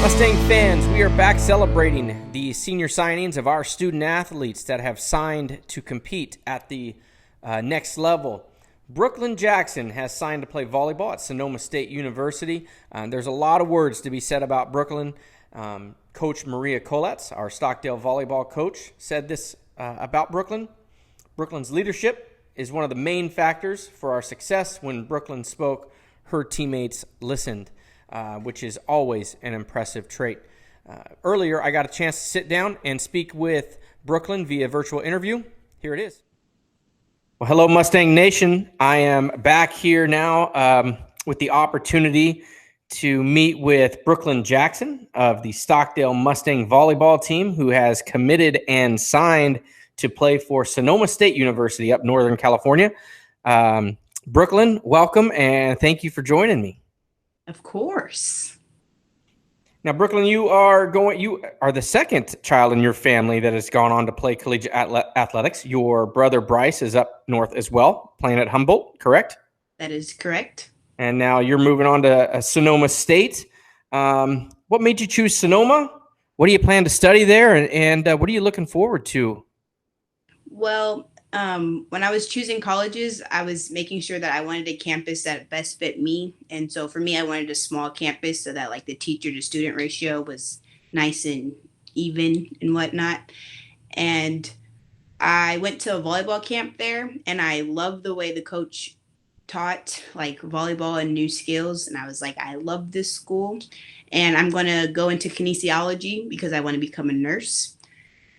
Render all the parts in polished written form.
Mustang fans, we are back celebrating the senior signings of our student athletes that have signed to compete at the next level. Brooklyn Jackson has signed to play volleyball at Sonama State University. There's a lot of words to be said about Brooklyn. Coach Maria Kolatz, our Stockdale volleyball coach, said this about Brooklyn. Brooklyn's leadership is one of the main factors for our success. When Brooklyn spoke, her teammates listened. Which is always an impressive trait. Earlier, I got a chance to sit down and speak with Brooklyn via virtual interview. Here it is. Well, hello, Mustang Nation. I am back here now with the opportunity to meet with Brooklyn Jackson of the Stockdale Mustang volleyball team, who has committed and signed to play for Sonoma State University up Northern California. Brooklyn, welcome, and thank you for joining me. Of course. Now, Brooklyn, you are the second child in your family that has gone on to play collegiate athletics. Your brother Bryce is up north as well, playing at Humboldt, correct? That is correct. And now you're moving on to Sonoma State. What made you choose Sonoma? What do you plan to study there, and what are you looking forward to? Well, when I was choosing colleges, I was making sure that I wanted a campus that best fit me. And so for me, I wanted a small campus so that like the teacher to student ratio was nice and even and whatnot. And I went to a volleyball camp there, and I loved the way the coach taught like volleyball and new skills. And I was like, I love this school, and I'm going to go into kinesiology because I want to become a nurse.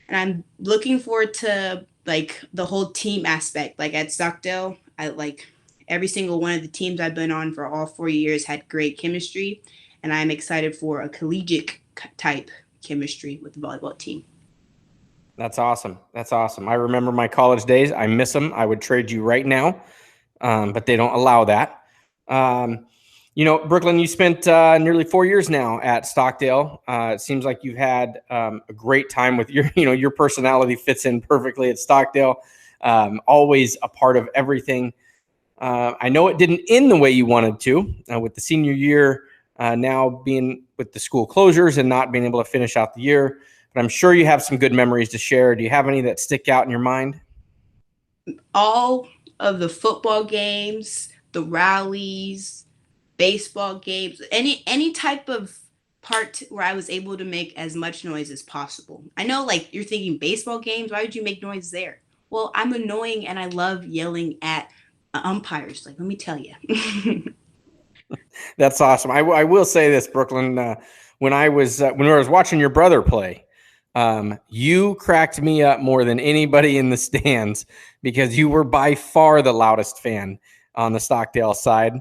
And I'm looking forward to like the whole team aspect. Like at Stockdale, I like every single one of the teams I've been on for all 4 years had great chemistry, and I'm excited for a collegiate type chemistry with the volleyball team. That's awesome. That's awesome. I remember my college days. I miss them. I would trade you right now, but they don't allow that. Brooklyn, you spent nearly 4 years now at Stockdale. It seems like you've had a great time with your personality fits in perfectly at Stockdale. Always a part of everything. I know it didn't end the way you wanted to with the senior year now being with the school closures and not being able to finish out the year. But I'm sure you have some good memories to share. Do you have any that stick out in your mind? All of the football games, the rallies, baseball games, any type of part where I was able to make as much noise as possible. I know like you're thinking baseball games, why would you make noise there? Well, I'm annoying and I love yelling at umpires. Like, let me tell you. That's awesome. I will say this, Brooklyn, when I was watching your brother play, you cracked me up more than anybody in the stands because you were by far the loudest fan on the Stockdale side.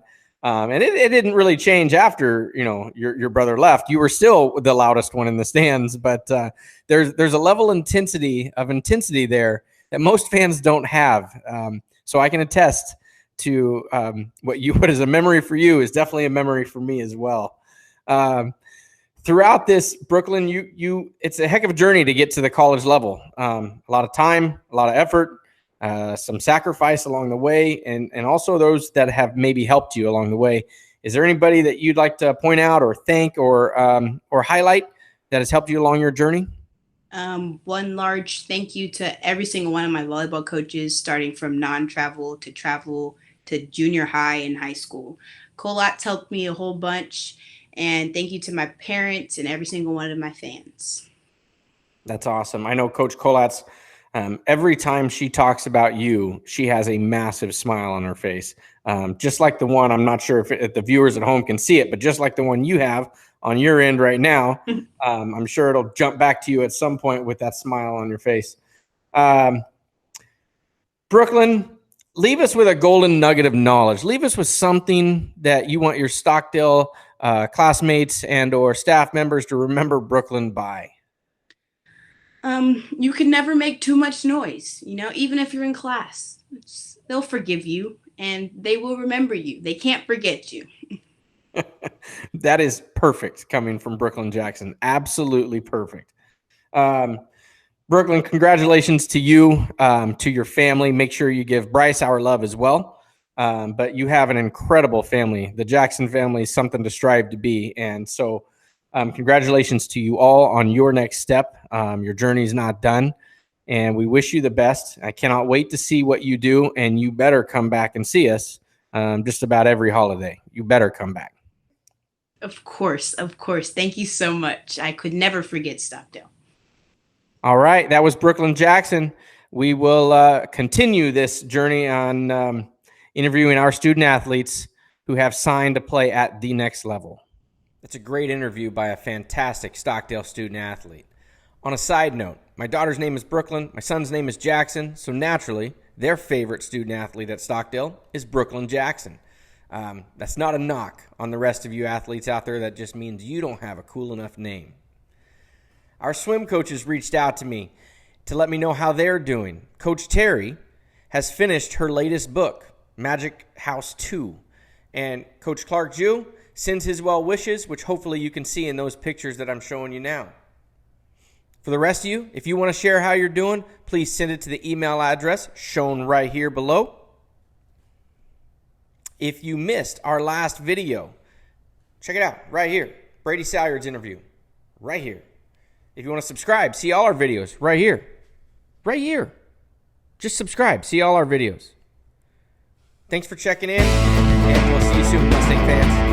And it didn't really change after, your brother left. You were still the loudest one in the stands, but there's a level of intensity there that most fans don't have. So I can attest to what is a memory for you is definitely a memory for me as well. Throughout this, Brooklyn, it's a heck of a journey to get to the college level. A lot of time, a lot of effort. Some sacrifice along the way, and also those that have maybe helped you along the way. Is there anybody that you'd like to point out or thank or highlight that has helped you along your journey? One large thank you to every single one of my volleyball coaches, starting from non-travel to travel to junior high and high school. Colat's helped me a whole bunch, and thank you to my parents and every single one of my fans. That's awesome. I know Coach Colat's. Every time she talks about you, she has a massive smile on her face. Just like the one, I'm not sure if the viewers at home can see it, but just like the one you have on your end right now, I'm sure it'll jump back to you at some point with that smile on your face. Brooklyn, leave us with a golden nugget of knowledge. Leave us with something that you want your Stockdale classmates and or staff members to remember Brooklyn by. You can never make too much noise, even if you're in class. They'll forgive you and they will remember you. They can't forget you. That is perfect coming from Brooklyn Jackson. Absolutely perfect. Brooklyn, congratulations to you, to your family. Make sure you give Bryce our love as well. But you have an incredible family. The Jackson family is something to strive to be. And so Congratulations to you all on your next step. Your journey is not done, and we wish you the best. I cannot wait to see what you do, and you better come back and see us just about every holiday. You better come back. Of course, of course. Thank you so much. I could never forget Stockdale. All right, that was Brooklyn Jackson. We will continue this journey on interviewing our student athletes who have signed to play at the next level. It's a great interview by a fantastic Stockdale student athlete. On a side note, my daughter's name is Brooklyn, my son's name is Jackson, so naturally, their favorite student athlete at Stockdale is Brooklyn Jackson. That's not a knock on the rest of you athletes out there. That just means you don't have a cool enough name. Our swim coaches reached out to me to let me know how they're doing. Coach Terry has finished her latest book, Magic House 2, and Coach Clark Jew sends his well wishes, which hopefully you can see in those pictures that I'm showing you now. For the rest of you, if you want to share how you're doing, please send it to the email address shown right here below. If you missed our last video, check it out right here. Brady Salyard's interview, right here. If you want to subscribe, see all our videos right here. Right here. Just subscribe, see all our videos. Thanks for checking in, and we'll see you soon, Mustang fans.